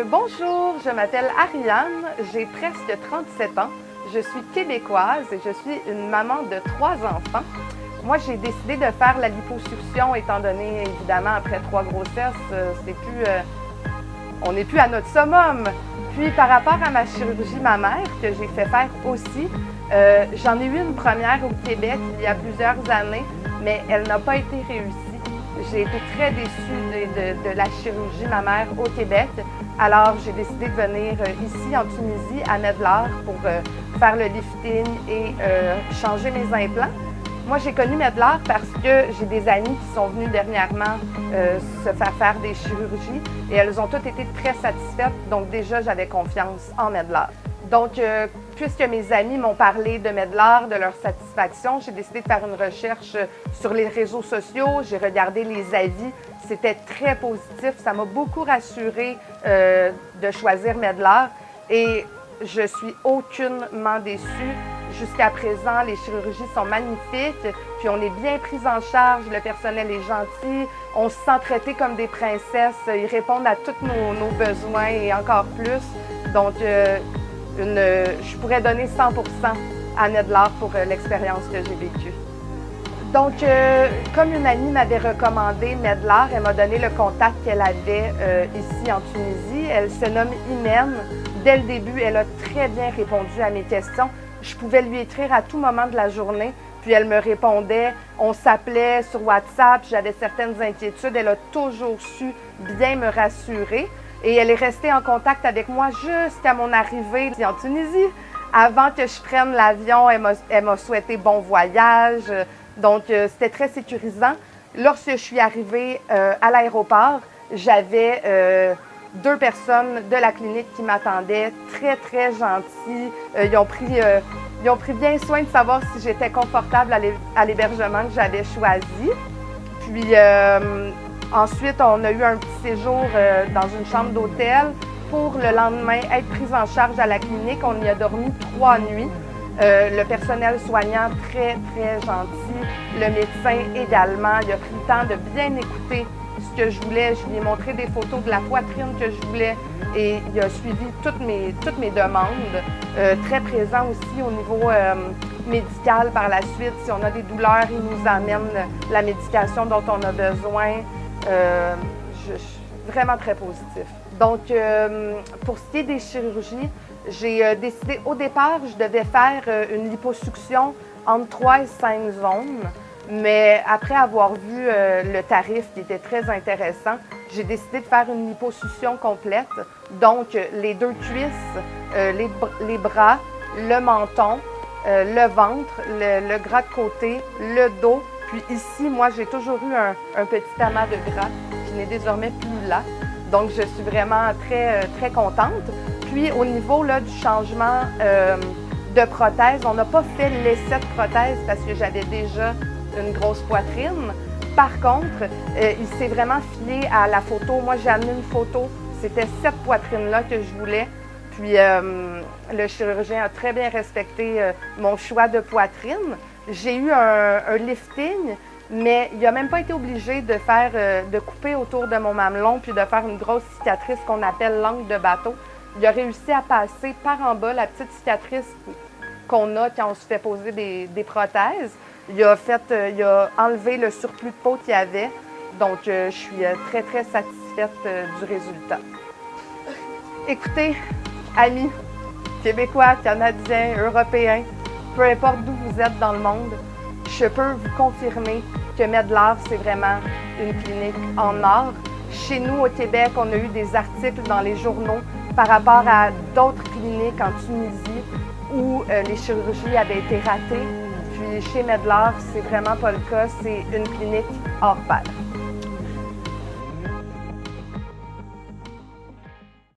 Bonjour, je m'appelle Ariane, j'ai presque 37 ans, je suis québécoise et je suis une maman de 3 enfants. Moi, j'ai décidé de faire la liposuction étant donné, évidemment, après 3 grossesses, on n'est plus à notre summum. Puis, par rapport à ma chirurgie mammaire que j'ai fait faire aussi, j'en ai eu une première au Québec il y a plusieurs années, mais elle n'a pas été réussie. J'ai été très déçue de la chirurgie mammaire au Québec. Alors, j'ai décidé de venir ici en Tunisie, à Medlar, pour faire le lifting et changer mes implants. Moi, j'ai connu Medlar parce que j'ai des amies qui sont venues dernièrement se faire des chirurgies et elles ont toutes été très satisfaites. Donc, déjà, j'avais confiance en Medlar. Donc, puisque mes amis m'ont parlé de Medlar, de leur satisfaction, j'ai décidé de faire une recherche sur les réseaux sociaux. J'ai regardé les avis. C'était très positif. Ça m'a beaucoup rassurée de choisir Medlar et je suis aucunement déçue. Jusqu'à présent, les chirurgies sont magnifiques, puis on est bien pris en charge, le personnel est gentil, on se sent traité comme des princesses, ils répondent à tous nos besoins et encore plus. Donc, je pourrais donner 100% à Medlar pour l'expérience que j'ai vécue. Donc, comme une amie m'avait recommandé Medlar, elle m'a donné le contact qu'elle avait ici en Tunisie. Elle se nomme Imen. Dès le début, elle a très bien répondu à mes questions. Je pouvais lui écrire à tout moment de la journée, puis elle me répondait. On s'appelait sur WhatsApp, j'avais certaines inquiétudes. Elle a toujours su bien me rassurer. Et elle est restée en contact avec moi jusqu'à mon arrivée ici en Tunisie. Avant que je prenne l'avion, elle m'a souhaité bon voyage. Donc, c'était très sécurisant. Lorsque je suis arrivée à l'aéroport, j'avais 2 personnes de la clinique qui m'attendaient, très, très gentils. Ils ont pris bien soin de savoir si j'étais confortable à l'hébergement que j'avais choisi. Puis, ensuite, on a eu un petit séjour dans une chambre d'hôtel pour le lendemain être prise en charge à la clinique. On y a dormi 3 nuits. Le personnel soignant très, très gentil. Le médecin également. Il a pris le temps de bien écouter ce que je voulais. Je lui ai montré des photos de la poitrine que je voulais et il a suivi toutes mes demandes. Très présent aussi au niveau médical par la suite. Si on a des douleurs, il nous amène la médication dont on a besoin. Je suis vraiment très positif. Donc, pour ce qui est des chirurgies, j'ai décidé, au départ, je devais faire une liposuction entre 3 et 5 zones. Mais après avoir vu le tarif qui était très intéressant, j'ai décidé de faire une liposuction complète. Donc, les 2 cuisses, les bras, le menton, le ventre, le gras de côté, le dos. Puis ici, moi, j'ai toujours eu un petit amas de gras qui n'est désormais plus là. Donc, je suis vraiment très, très contente. Puis, au niveau là, du changement de prothèse, on n'a pas fait l'essai de prothèse parce que j'avais déjà une grosse poitrine. Par contre, il s'est vraiment fié à la photo. Moi, j'ai amené une photo. C'était cette poitrine-là que je voulais. Puis, le chirurgien a très bien respecté mon choix de poitrine. J'ai eu un lifting, mais il n'a même pas été obligé de couper autour de mon mamelon puis de faire une grosse cicatrice qu'on appelle l'angle de bateau. Il a réussi à passer par en bas la petite cicatrice qu'on a quand on se fait poser des prothèses. Il a enlevé le surplus de peau qu'il y avait. Donc, je suis très, très satisfaite du résultat. Écoutez, amis québécois, canadiens, européens, peu importe d'où vous êtes dans le monde, je peux vous confirmer que Medlar, c'est vraiment une clinique en or. Chez nous, au Québec, on a eu des articles dans les journaux par rapport à d'autres cliniques en Tunisie où les chirurgies avaient été ratées. Puis chez Medlar, c'est vraiment pas le cas, c'est une clinique hors pair.